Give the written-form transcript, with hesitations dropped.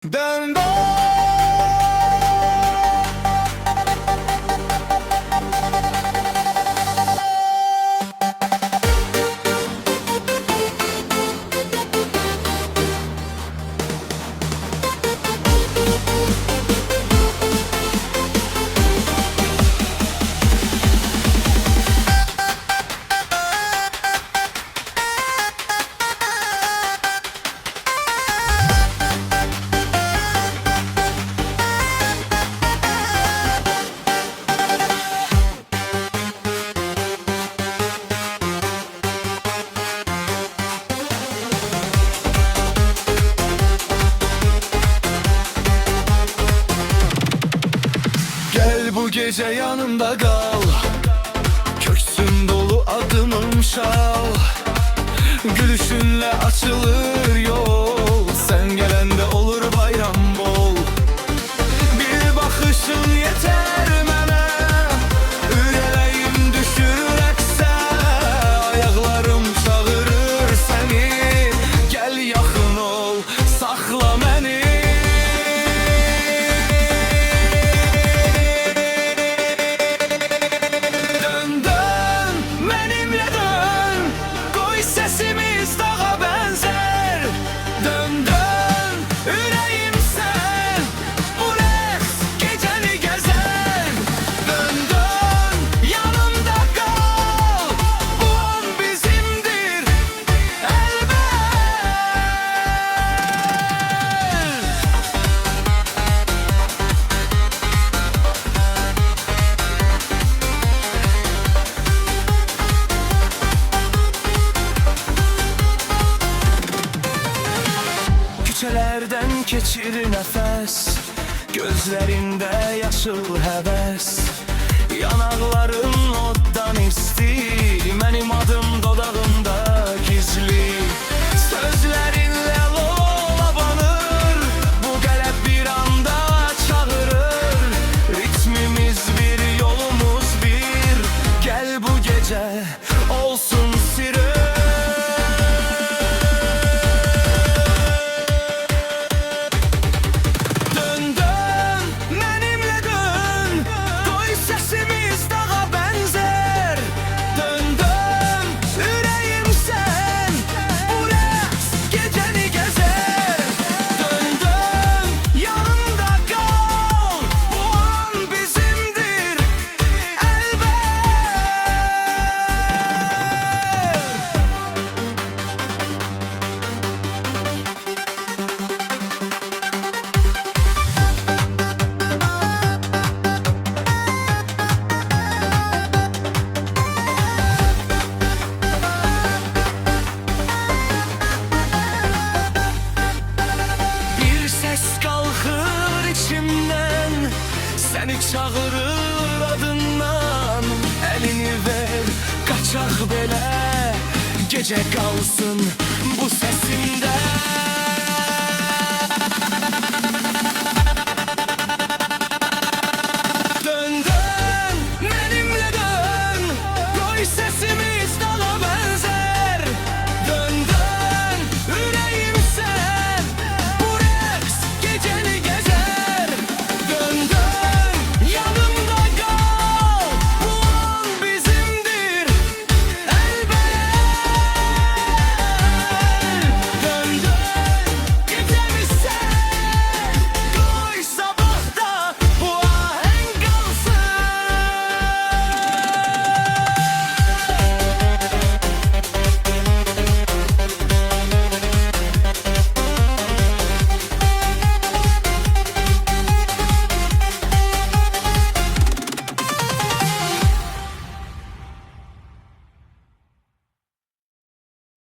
Dön Bu gece yanımda kal, köksüm dolu adımım şal. Gülüşünle açılır yol, sen gelende olur bayram bol. Bir bakışın yeter mənə, ürəyim düşür rəqsə. Ayaqlarım çağırır səni, gel yaxın ol, saxla məni. Sesimiz dağa benzer. Dön dön yüreğim sen, bu rəqs gecəni gəzər. Dön dön yanımda kal, bu an bizimdir elbet. Küçələrdən keçir nəfəs, gözlərində yaşıl həvəs. Yanaqların oddan isti, mənim adım dodağımda gizli. Sözlərinlə lolabanır, bu qəlb bir anda çağırır. Ritmimiz bir, yolumuz bir, gəl bu gecə olsun sirr. Seni çağırır adından, elini ver, kaçak belə. Gece kalsın bu sesimde.